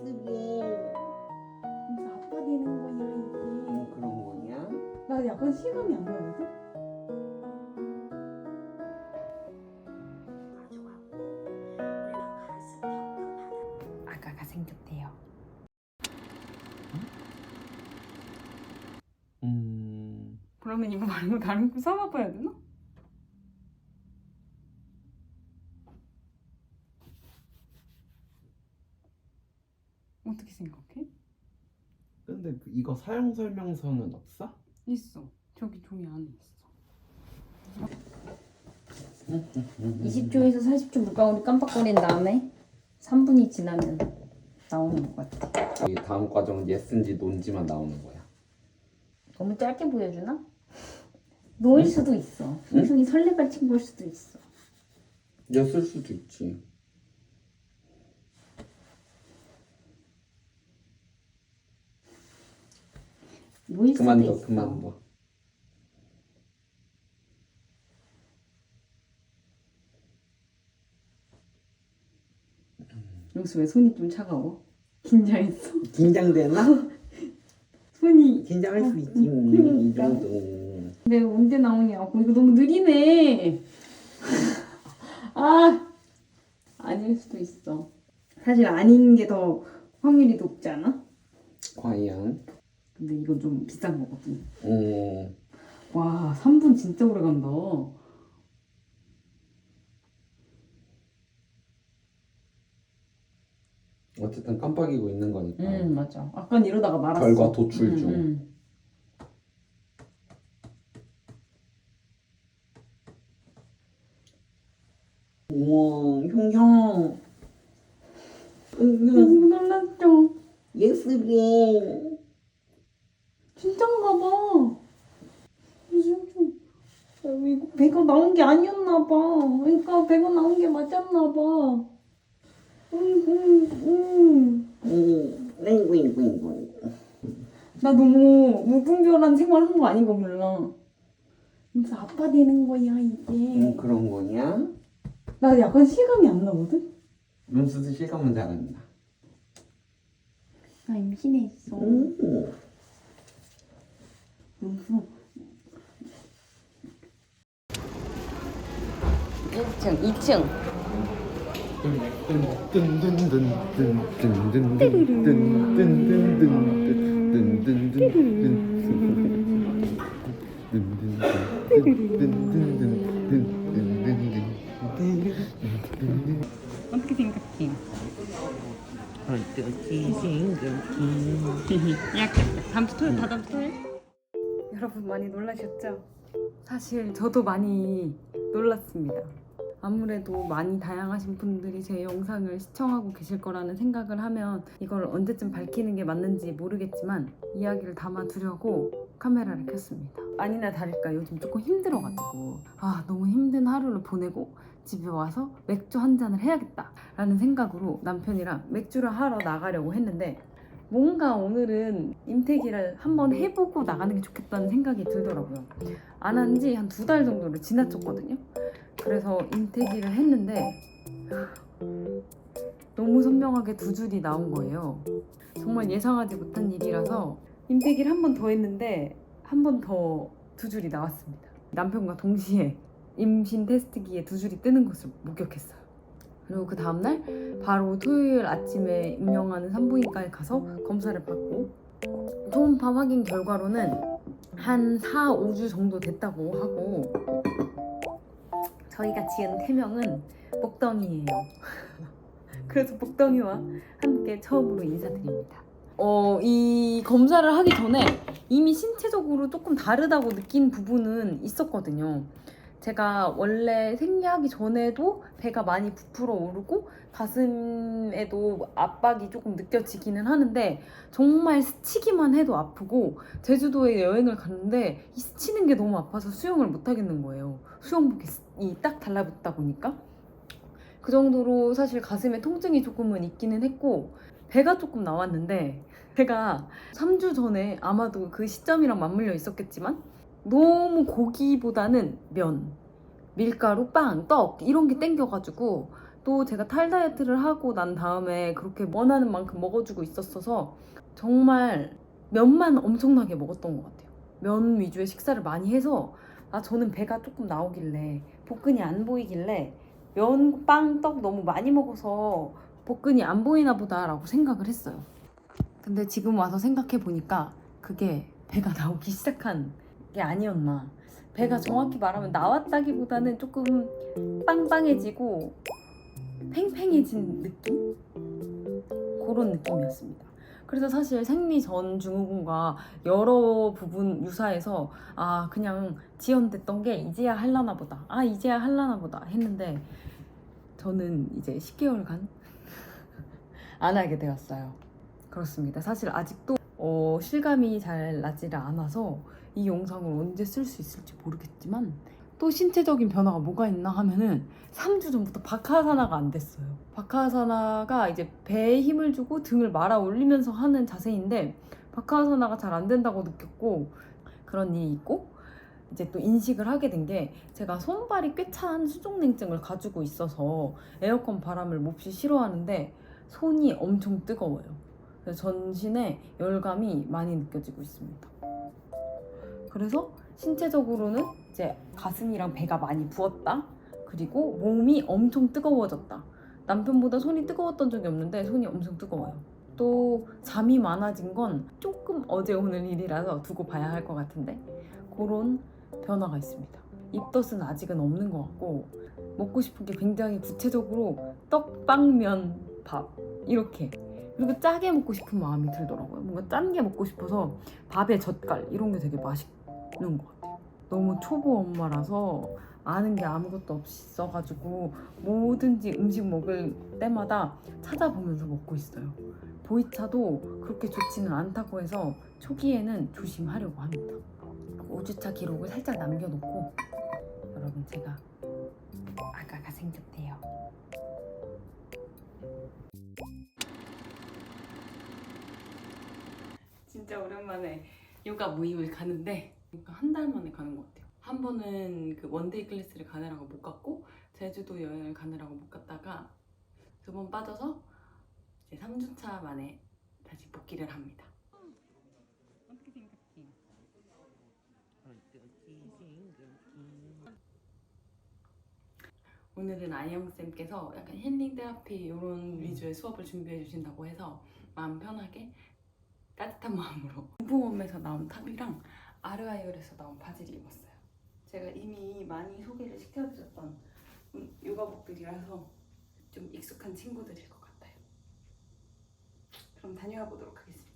예쁘게. 그래서 아빠 되는 거야 이게. 그런 거냐? 나 약간 실감이 안 나거든? 아가가 생겼대요. 그러면 이거 말고 다른 거 사와봐야 되나? 어떻게 생각해? 근데 이거 사용 설명서는 없어? 있어. 저기 종이 안에 있어. 20초에서 40초 물방울이 깜빡거린 다음에 3분이 지나면 나오는 것 같아. 이 다음 과정은 예스인지 논지만 나오는 거야. 너무 짧게 보여주나? 노일 수도 있어. 승승이 설레발 친구일 수도 있어. 예스일 수도 있지. 노일 수도 그만둬, 있어. 그만둬. 영수 왜 손이 좀 차가워? 긴장했어? 긴장되나? 손이 긴장할 수 있지. 이 그러니까. 정도. 내가 언제 나오냐고. 이거 너무 느리네. 아, 아닐 수도 있어. 사실 아닌 게 더 확률이 높지 않아? 과연? 근데 이건 좀 비싼 거거든. 음. 와, 3분 진짜 오래 간다. 어쨌든 깜빡이고 있는 거니까. 맞아. 아까 이러다가 말았어. 결과 도출 중. 우와, 형. 너무 놀랐죠? 예스래. 진짠가 봐. 진짜. 이거 배가 나온 게 아니었나 봐. 그러니까 배가 나온 게 맞았나 봐. 나 너무 무분별한 생활한 거 아닌 거 몰라. 그래서 아빠 되는 거야 이게. 그런 거냐? 나 약간 실감이 안 나거든? 눈수도 실감은 잘한다. 나 임신했어. 영수. 1층, 2층. 어떻게 생각해? 어떻게 생각해? 다음 주 토요일, 다다음 주 토요일? 여러분 많이 놀라셨죠? 사실 저도 많이 놀랐습니다. 아무래도 많이 다양하신 분들이 제 영상을 시청하고 계실 거라는 생각을 하면 이걸 언제쯤 밝히는 게 맞는지 모르겠지만 이야기를 담아두려고 카메라를 켰습니다. 아니나 다를까 요즘 조금 힘들어가지고 너무 힘든 하루를 보내고 집에 와서 맥주 한 잔을 해야겠다 라는 생각으로 남편이랑 맥주를 하러 나가려고 했는데 뭔가 오늘은 임태기를 한번 해보고 나가는 게 좋겠다는 생각이 들더라고요. 안 한 지 한 2달 정도를 지나쳤거든요. 그래서 임태기를 했는데 너무 선명하게 2줄이 나온 거예요. 정말 예상하지 못한 일이라서 임태기를 한 번 더 했는데 한 번 더 2줄이 나왔습니다. 남편과 동시에 임신 테스트기에 2줄이 뜨는 것을 목격했어요. 그리고 그 다음날 바로 토요일 아침에 운영하는 산부인과에 가서 검사를 받고 초음파 확인 결과로는 한 4, 5주 정도 됐다고 하고 저희가 지은 태명은 목덩이예요. 그래서 목덩이와 함께 처음으로 인사드립니다. 이 검사를 하기 전에 이미 신체적으로 조금 다르다고 느낀 부분은 있었거든요. 제가 원래 생리하기 전에도 배가 많이 부풀어 오르고 가슴에도 압박이 조금 느껴지기는 하는데 정말 스치기만 해도 아프고 제주도에 여행을 갔는데 이 스치는 게 너무 아파서 수영을 못 하겠는 거예요. 수영복이 딱 달라붙다 보니까 그 정도로 사실 가슴에 통증이 조금은 있기는 했고 배가 조금 나왔는데 제가 3주 전에 아마도 그 시점이랑 맞물려 있었겠지만 너무 고기보다는 면, 밀가루, 빵, 떡 이런 게 땡겨가지고 또 제가 탈다이어트를 하고 난 다음에 그렇게 원하는 만큼 먹어주고 있었어서 정말 면만 엄청나게 먹었던 것 같아요. 면 위주의 식사를 많이 해서 저는 배가 조금 나오길래 복근이 안 보이길래 면, 빵, 떡 너무 많이 먹어서 복근이 안 보이나 보다라고 생각을 했어요. 근데 지금 와서 생각해 보니까 그게 배가 나오기 시작한 게 아니었나. 배가 정확히 말하면 나왔다기보다는 조금 빵빵해지고 팽팽해진 느낌? 그런 느낌이었습니다. 그래서 사실 생리 전 증후군과 여러 부분 유사해서 그냥 지연됐던 게 이제야 할라나 보다. 이제야 할라나 보다 했는데 저는 이제 10개월간 안 하게 되었어요. 그렇습니다. 사실 아직도 실감이 잘 나지를 않아서 이 영상을 언제 쓸 수 있을지 모르겠지만 또 신체적인 변화가 뭐가 있나 하면은 3주 전부터 박하사나가 안 됐어요. 박하사나가 이제 배에 힘을 주고 등을 말아 올리면서 하는 자세인데 박하사나가 잘 안 된다고 느꼈고 그런 일이 있고 이제 또 인식을 하게 된 게 제가 손발이 꽤 찬 수족냉증을 가지고 있어서 에어컨 바람을 몹시 싫어하는데 손이 엄청 뜨거워요. 그래서 전신에 열감이 많이 느껴지고 있습니다. 그래서 신체적으로는 이제 가슴이랑 배가 많이 부었다. 그리고 몸이 엄청 뜨거워졌다. 남편보다 손이 뜨거웠던 적이 없는데 손이 엄청 뜨거워요. 또 잠이 많아진 건 조금 어제 오늘 일이라서 두고 봐야 할 것 같은데 그런 변화가 있습니다. 입덧은 아직은 없는 것 같고 먹고 싶은 게 굉장히 구체적으로 떡, 빵, 면, 밥 이렇게. 그리고 짜게 먹고 싶은 마음이 들더라고요. 뭔가 짠 게 먹고 싶어서 밥에 젓갈 이런 게 되게 맛있는 것 같아요. 너무 초보 엄마라서 아는 게 아무것도 없어가지고 뭐든지 음식 먹을 때마다 찾아보면서 먹고 있어요. 보이차도 그렇게 좋지는 않다고 해서 초기에는 조심하려고 합니다. 5주차 기록을 살짝 남겨놓고 여러분 제가 아가가 생겼대요. 진짜 오랜만에 요가 모임을 가는데 한 달 만에 가는 것 같아요. 한 번은 그 원데이 클래스를 가느라고 못 갔고 제주도 여행을 가느라고 못 갔다가 2번 빠져서 이제 3주차 만에 다시 복귀를 합니다. 어떻게 생겼지? 오늘은 아이영쌤께서 약간 힐링 테라피 이런 위주의 수업을 준비해 주신다고 해서 마음 편하게 따뜻한 마음으로 무브홈에서 나온 탑이랑 아르아이올에서 나온 바지를 입었어요. 제가 이미 많이 소개를 시켜드렸던 요가복들이라서 좀 익숙한 친구들일 것 같아요. 그럼 다녀와 보도록 하겠습니다.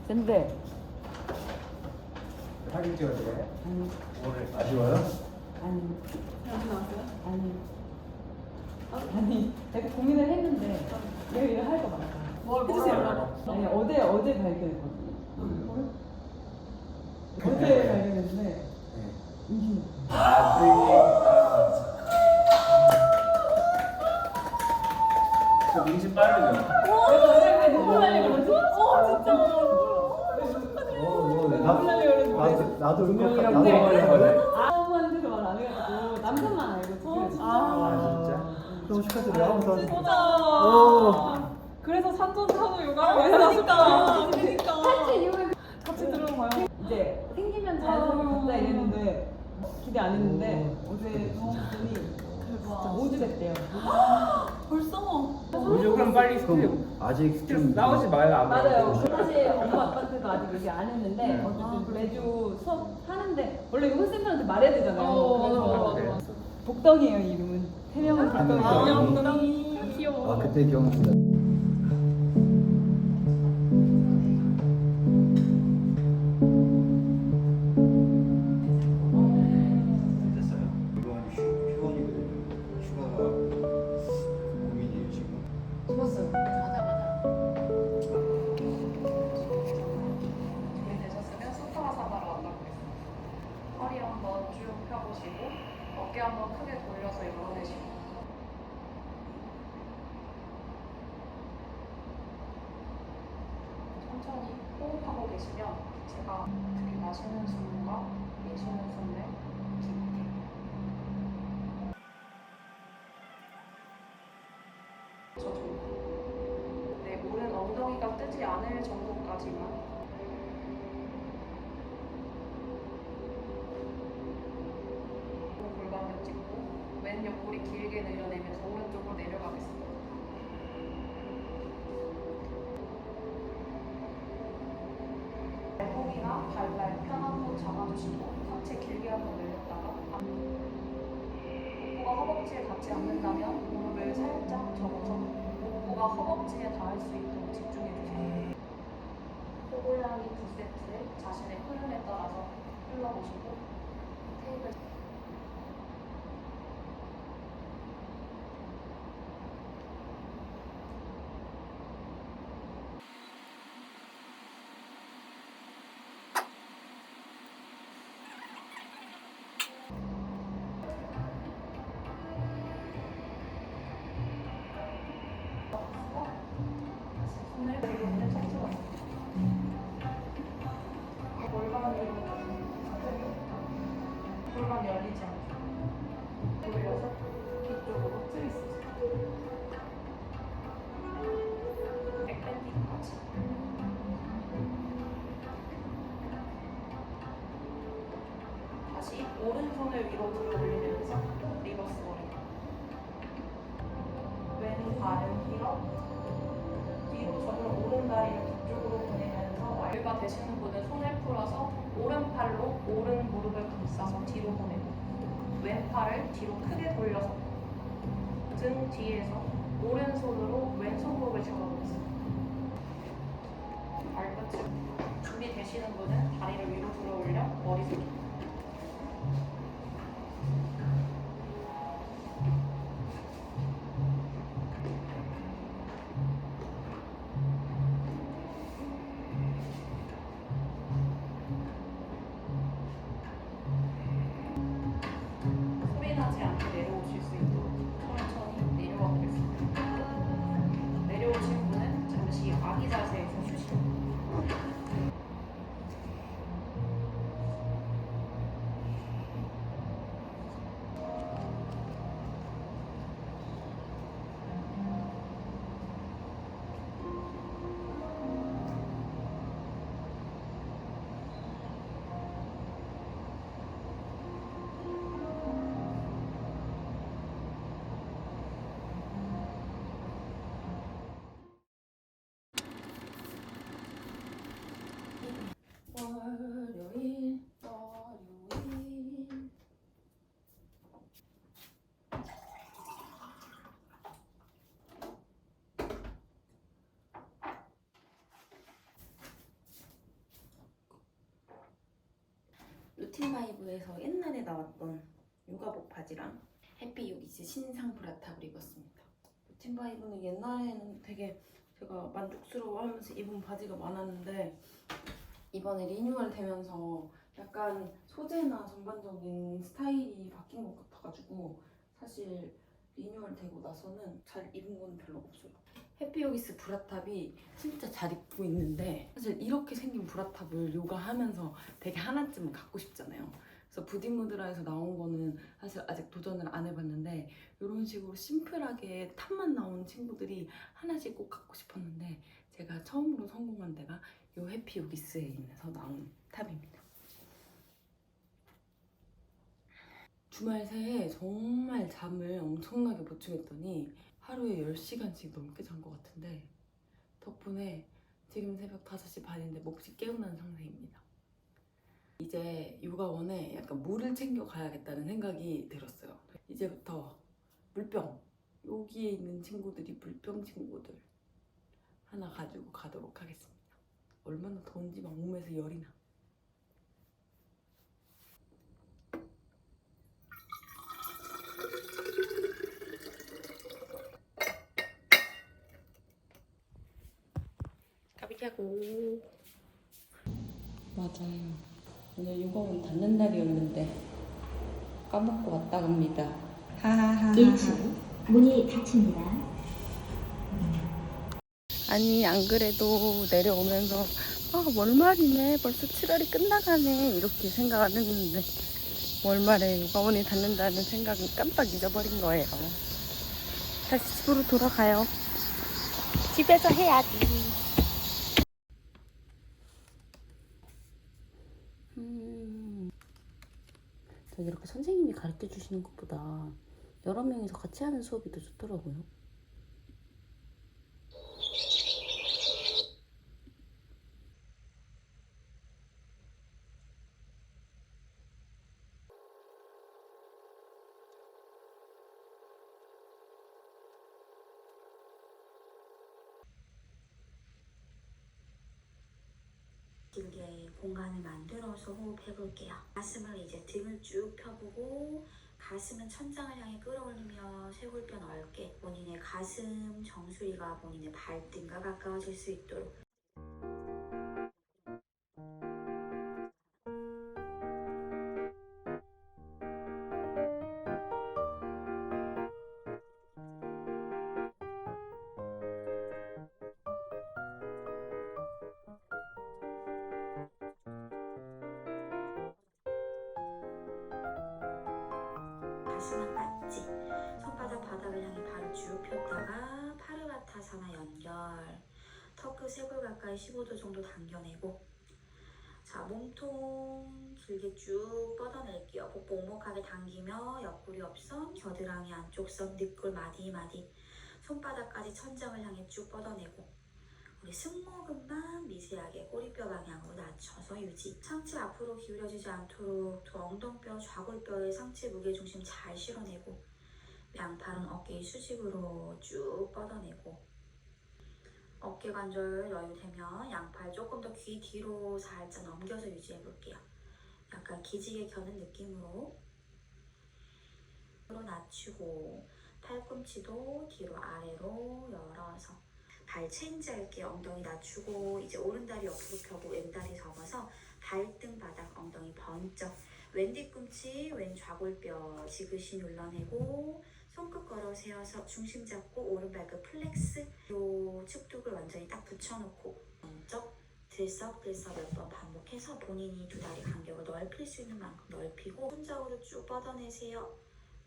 근데 사진 찍어도 돼? 오늘 아쉬워요? 아니 여기 나왔어요? 아니 내가 고민을 했는데 내가 이거 할 거 많아. 뭘 해주세요. 아니 어제 발견했거든요. 어제 발견했는데 임신. 저 민심 빠르죠? 내가 너무 날려 그러지? 진짜. 나도 분명이랑 나도 하려고. 아무한테도 말 안 해가지고 남편만 알고 지금. 진짜? 너무 축하드려요. 그래서 산전산후 요가를 왜 하니까 사실 이후에 같이 들어온 거야. 이제 생기면 자연스럽게 갖자 이랬는데 기대 안 했는데 어제 누웠더니 진짜 5주 됐대요. 벌써 무조건 빨리 스킬. 아직 좀 나오지 마요. 안 맞아요. 사실 엄마 아빠한테도 아직 얘기 안 했는데 어쨌든 매주 수업 하는데 원래 이거 선생님한테 말해야 되잖아요. 그래서 복덩이에요 이름은. 태명은 복덩이. 엉덩이 귀여워. 그때 기억난다. 허리 한번 쭉 펴보시고 어깨 한번 크게 돌려서 열어내시고 천천히 호흡하고 계시면 제가 특히 마시는 숨과 내쉬는 숨을 깊게 아프지 않을 정도까지만. 골반을 찍고 왼 옆구리 길게 늘려내면서 오른쪽으로 내려가겠습니다. 발목이나 발날 편 한번 잡아주시고 상체 길게 한번 늘렸다가 복부가 허벅지에 닿지 않는다면 무릎을 살짝 접어서 복부가 허벅지에 닿을 수 있도록 집중해주세요. 호골라기 2세트를 자신의 흐름에 따라서 흘러보시고 테이블 손을 내려오는 천천히 골반 열리지 않게 돌려서 뒤쪽으로 트위스트 백밴딩까지. 다시 오른손을 위로 들어 올리면서 리버스 머리. 왼발을 뒤로 접은 오른다리를 뒤쪽으로 보내면서 여유가 되시는 분은 손을 풀어서 오른팔로 오른 무릎을 감싸서 뒤로 보내고 왼팔을 뒤로 크게 돌려서 등 뒤에서 오른손으로 왼손 무릎을 잡아보겠습니다. 발끝을 준비되시는 분은 다리를 위로 들어 올려 머리 숙이. 소리 나지 않게 내려오실 수 있도록 천천히 내려가 보겠습니다. 내려오신 분은 잠시 아기 자세에서 쉬시고 월요일 루틴바이브에서 옛날에 나왔던 요가복 바지랑 해피 요기스 신상 브라탑을 입었습니다. 루틴바이브는 옛날에는 되게 제가 만족스러워하면서 입은 바지가 많았는데 이번에 리뉴얼 되면서 약간 소재나 전반적인 스타일이 바뀐 것 같아가지고 사실 리뉴얼 되고 나서는 잘 입은 건 별로 없어요. 해피요기스 브라탑이 진짜 잘 입고 있는데 사실 이렇게 생긴 브라탑을 요가하면서 되게 하나쯤은 갖고 싶잖아요. 그래서 부디무드라에서 나온 거는 사실 아직 도전을 안 해봤는데 이런 식으로 심플하게 탑만 나온 친구들이 하나씩 꼭 갖고 싶었는데 제가 처음으로 성공한 데가 이 해피요기스에 있어서 나온 탑입니다. 주말 새에 정말 잠을 엄청나게 보충했더니 하루에 10시간씩 넘게 잔 것 같은데 덕분에 지금 새벽 5시 반인데 몹시 깨어난 상태입니다. 이제 요가원에 약간 물을 챙겨 가야겠다는 생각이 들었어요. 이제부터 물병, 여기에 있는 친구들이 물병 친구들 하나 가지고 가도록 하겠습니다. 얼마나 더운지 막 몸에서 열이 나. 가비자고. 맞아요. 오늘 요가원 닫는 날이었는데 까먹고 왔다 갑니다. 하하하. 1층 문이 닫힙니다. 아니 안 그래도 내려오면서 월말이네 벌써 7월이 끝나가네 이렇게 생각을 했는데 월말에 요가원이 닫는다는 생각은 깜빡 잊어버린 거예요. 다시 집으로 돌아가요. 집에서 해야지. 전 이렇게 선생님이 가르쳐 주시는 것보다 여러 명이서 같이 하는 수업이 더 좋더라고요. 길게 공간을 만들어서 호흡해볼게요. 가슴을 이제 등을 쭉 펴보고 가슴은 천장을 향해 끌어올리며 쇄골뼈 넓게 본인의 가슴 정수리가 본인의 발등과 가까워질 수 있도록 가슴은 맞지? 손바닥 바닥을 향해 발을 쭉 폈다가 파르바타사나 연결 턱끝 쇄골 가까이 15도 정도 당겨내고 자 몸통 길게 쭉 뻗어낼게요. 복부 오목하게 당기며 옆구리 옆선, 겨드랑이 안쪽 선, 늑골 마디마디 손바닥까지 천장을 향해 쭉 뻗어내고 우리 승모근만 미세하게 꼬리뼈 방향으로 낮춰서 유지. 상체 앞으로 기울여지지 않도록 두 엉덩뼈, 좌골뼈의 상체 무게중심 잘 실어내고 양팔은 어깨의 수직으로 쭉 뻗어내고 어깨 관절 여유되면 양팔 조금 더 귀 뒤로 살짝 넘겨서 유지해볼게요. 약간 기지개 켜는 느낌으로 낮추고 팔꿈치도 뒤로 아래로 열어서 발 체인지 할게요. 엉덩이 낮추고 이제 오른다리 옆으로 펴고 왼다리 접어서 발등 바닥 엉덩이 번쩍 왼 뒤꿈치 왼 좌골뼈 지그시 눌러내고 손끝 걸어 세워서 중심 잡고 오른발끝 플렉스 요 측뚝을 완전히 딱 붙여놓고 번쩍 들썩들썩 몇 번 반복해서 본인이 두 다리 간격을 넓힐 수 있는 만큼 넓히고 손잡으로 쭉 뻗어내세요.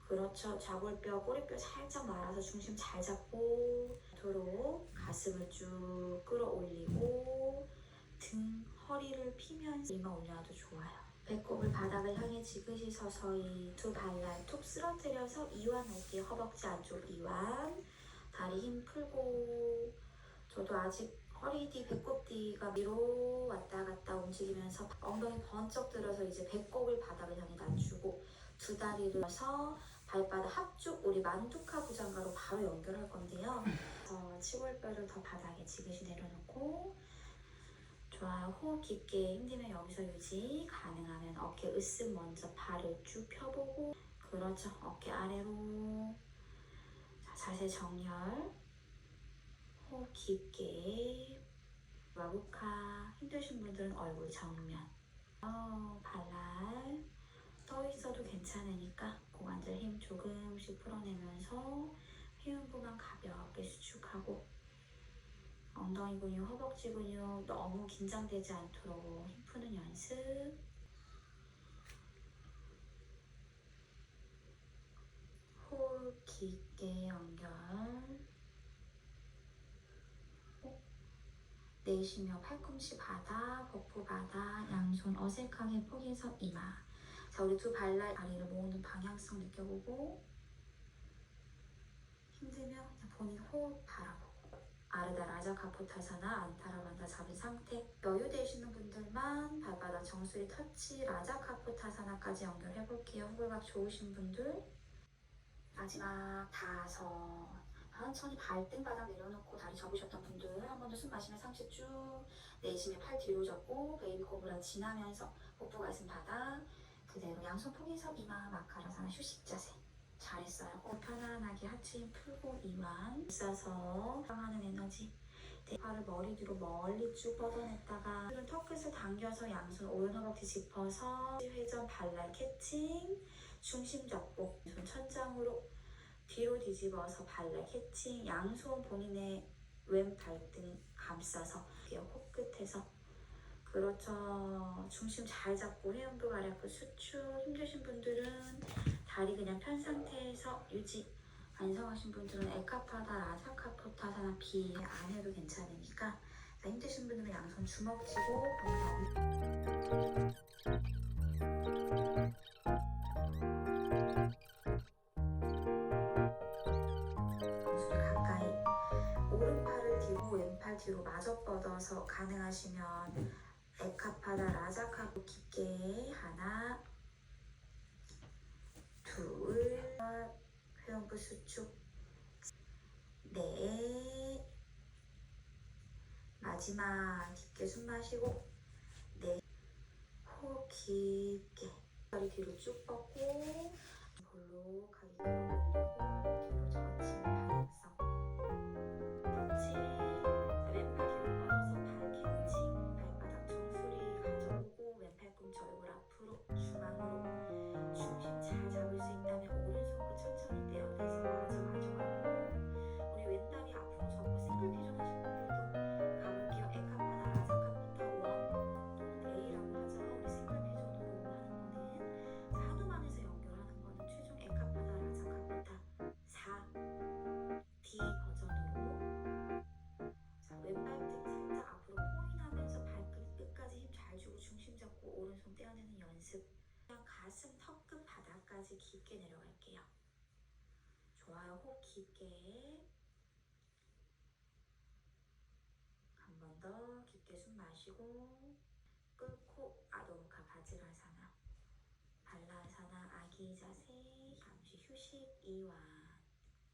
그렇죠. 좌골뼈, 꼬리뼈 살짝 말아서 중심 잘 잡고 도록 가슴을 쭉 끌어올리고 등, 허리를 피면서 이마 올려도 좋아요. 배꼽을 바닥을 향해 지그시 서서히 두 발날 툭 쓰러뜨려서 이완 할게요. 허벅지 안쪽 이완. 다리 힘 풀고 저도 아직 허리 뒤, 배꼽 뒤가 위로 왔다 갔다 움직이면서 엉덩이 번쩍 들어서 이제 배꼽을 바닥을 향해 낮추고 두 다리를 서 발바닥 합쭉 우리 만두카 부장가로 바로 연결할 건데요. 치골뼈를 더 바닥에 지그시 내려놓고 좋아요. 호흡 깊게 힘들면 여기서 유지. 가능하면 어깨 으쓱 먼저 발을 쭉 펴보고 그렇죠. 어깨 아래로 자, 자세 정렬 호흡 깊게 와부카 힘드신 분들은 얼굴 정면 발날 떠 있어도 괜찮으니까 고관절 힘 조금씩 풀어내면서 회음부만 가볍게 수축하고 엉덩이 근육, 허벅지 근육 너무 긴장되지 않도록 힘 푸는 연습. 호흡 깊게 연결. 내쉬며 팔꿈치 바닥, 복부 바닥, 양손 어색하게 포개서 이마. 자, 우리 두 발날 다리를 모으는 방향성 느껴보고 힘들면 본인 호흡 바라보고 아르다 라자카포타사나 안타라반다 잡은 상태. 여유되시는 분들만 발바닥 정수리 터치 라자카포타사나까지 연결해볼게요. 호흡각 좋으신 분들 마지막 5 천천히 발등 바닥 내려놓고 다리 접으셨던 분들 한 번 더 숨 마시며 상체 쭉 내쉬며 팔 뒤로 접고 베이비 코브라 지나면서 복부 가슴 바닥 그대로 양손 포개서 이마 마카라사나 휴식 자세. 잘했어요. 호흡 편안하게 하체 힘 풀고 이완 있어서 사랑하는 에너지. 팔을 머리 뒤로 멀리 쭉 뻗어냈다가 턱끝을 당겨서 양손 오른 허벅지 짚어서 회전 발날 캐칭 중심 잡고 손 천장으로 뒤로 뒤집어서 발날 캐칭 양손 본인의 왼 발등 감싸서 코끝에서 그렇죠. 중심 잘 잡고 회음부 가략부 수축. 힘드신 분들은 다리 그냥 편 상태에서 유지. 완성하신 분들은 에카파다, 라자카포타사나 비 안 해도 괜찮으니까. 자, 힘드신 분들은 양손 주먹 쥐고 왼팔 뒤로 마저 뻗어서 가능하시면 에카파다 라자카프 깊게 하나, 둘, 회음부 수축, 넷, 마지막 깊게 숨 마시고 넷, 호흡 깊게 다리 뒤로 쭉 뻗고 볼록 하게 끌어올리고 뒤로 젖힌 발성 펀치. 자, 왼팔 뒤로 뻗어서 발 캔칭 발바닥 정수리 가져오고 왼팔 꿈치 얼굴 앞으로 중앙으로 중심 잘 잡을 수 있다면 오른손끝 천천히 떼어내서 마저 가져가고 우리 왼다리 앞으로 접고 싱글 피존 하실 분들도 가볼게요. 에카파다 라자카부터 원 또는 A라고 하죠. 우리 싱글 피존으로 하는 거는 자, 하누만에서 연결하는 거는 최종 에카파다 라자카부터 4 D 버전으로 자, 왼발등 살짝 앞으로 포인하면서 발끝 끝까지 힘 잘 주고 중심 잡고 오른손 떼어내는 연습. 그냥 가슴 턱끝 바닥까지 깊게 내려갈게요. 좋아요. 호흡 깊게 한 번 더 깊게 숨 마시고 끊고 아도무카 바지라사나 발라사나 아기 자세 잠시 휴식 이완